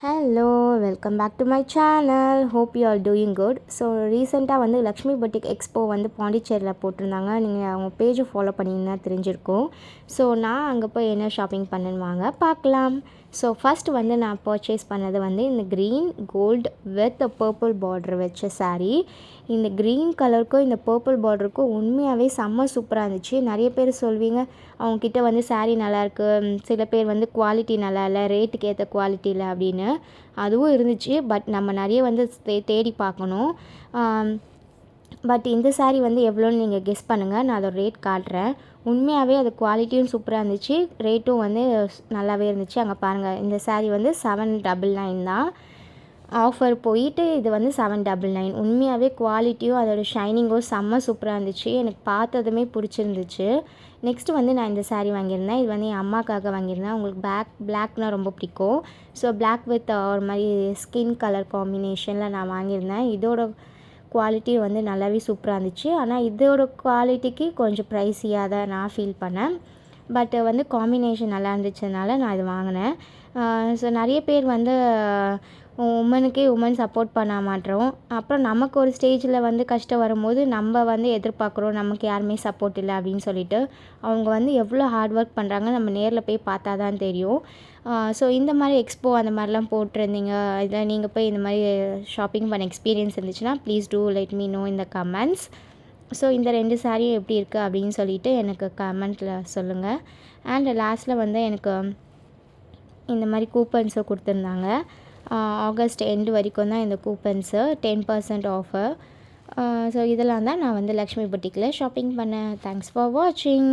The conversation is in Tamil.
Hello welcome back to my channel. Hope you are doing good. So ரீசெண்டாக வந்து லக்ஷ்மி பொட்டிக் எக்ஸ்போ வந்து பாண்டிச்சேரியில் போட்டிருந்தாங்க. நீங்கள் அவங்க பேஜை ஃபாலோ பண்ணிங்கன்னா தெரிஞ்சிருக்கும். ஸோ நான் அங்கே போய் என்ன ஷாப்பிங் பண்ணேன்னு வாங்க பார்க்கலாம். ஸோ ஃபஸ்ட் வந்து நான் பர்ச்சேஸ் பண்ணது வந்து இந்த green gold with purple border வச்ச saree. இந்த க்ரீன் கலருக்கும் இந்த பர்பிள் பார்டருக்கும் உண்மையாகவே செம்ம சூப்பராக இருந்துச்சு. நிறைய பேர் சொல்வீங்க அவங்கக்கிட்ட வந்து saree நல்லாயிருக்கு, சில பேர் வந்து குவாலிட்டி நல்லா இல்லை, ரேட்டுக்கு ஏற்ற குவாலிட்டி இல்லை அப்படின்னு. அதுவும் இருந்துச்சு. பட் நம்ம நிறைய வந்து தேடி பார்க்கணும். பட் இந்த saree வந்து எவ்வளோன்னு நீங்கள் கெஸ் பண்ணுங்கள். நான் அதோட ரேட் காட்டுறேன். உண்மையாகவே அது குவாலிட்டியும் சூப்பராக இருந்துச்சு, ரேட்டும் வந்து நல்லாவே இருந்துச்சு. அங்கே பாருங்கள், இந்த saree வந்து 799 தான். ஆஃபர் போயிட்டு இது வந்து 799. உண்மையாகவே குவாலிட்டியும் அதோட ஷைனிங்கும் செம்ம சூப்பராக இருந்துச்சு. எனக்கு பார்த்ததுமே பிடிச்சிருந்துச்சு. நெக்ஸ்ட்டு வந்து நான் இந்த saree வாங்கியிருந்தேன். இது வந்து என் அம்மாக்காக வாங்கியிருந்தேன். அவங்களுக்கு பிளாக்னால் ரொம்ப பிடிக்கும். ஸோ பிளாக் வித் ஒரு மாதிரி ஸ்கின் கலர் காம்பினேஷனில் நான் வாங்கியிருந்தேன். இதோட குவாலிட்டி வந்து நல்லாவே சூப்பராக இருந்துச்சு. ஆனால் இதோட குவாலிட்டிக்கு கொஞ்சம் ப்ரைஸியாக தான் நான் ஃபீல் பண்ணேன். பட் வந்து காம்பினேஷன் நல்லா இருந்துச்சுனால நான் இது வாங்கினேன். ஸோ நிறைய பேர் வந்து உமன் சப்போர்ட் பண்ண மாட்டோம். அப்புறம் நமக்கு ஒரு ஸ்டேஜில் வந்து கஷ்டம் வரும்போது நம்ம வந்து எதிர்பார்க்குறோம் நமக்கு யாருமே சப்போர்ட் இல்லை அப்படின்னு சொல்லிட்டு. அவங்க வந்து எவ்வளோ ஹார்ட் ஒர்க் பண்ணுறாங்க நம்ம நேரில் போய் பார்த்தா தான் தெரியும். ஸோ இந்த மாதிரி எக்ஸ்போ அந்த மாதிரிலாம் போட்டிருந்தீங்க, இல்லை நீங்கள் போய் இந்த மாதிரி ஷாப்பிங் பண்ண எக்ஸ்பீரியன்ஸ் இருந்துச்சுன்னா please do let me know in the comments. So இந்த 2 சாரியும் எப்படி இருக்குது அப்படின்னு சொல்லிவிட்டு எனக்கு கமெண்ட்டில் சொல்லுங்கள். அண்ட் லாஸ்ட்டில் வந்து எனக்கு இந்த மாதிரி கூப்பன்ஸை கொடுத்துருந்தாங்க. ஆகஸ்ட் எண்டு வரைக்கும் தான் இந்த கூப்பன்ஸு 10% ஆஃபர். ஸோ இதெல்லாம் தான் நான் வந்து லக்ஷ்மி பொட்டிக்கில் ஷாப்பிங் பண்ணேன். தேங்க்ஸ் ஃபார் வாட்சிங்.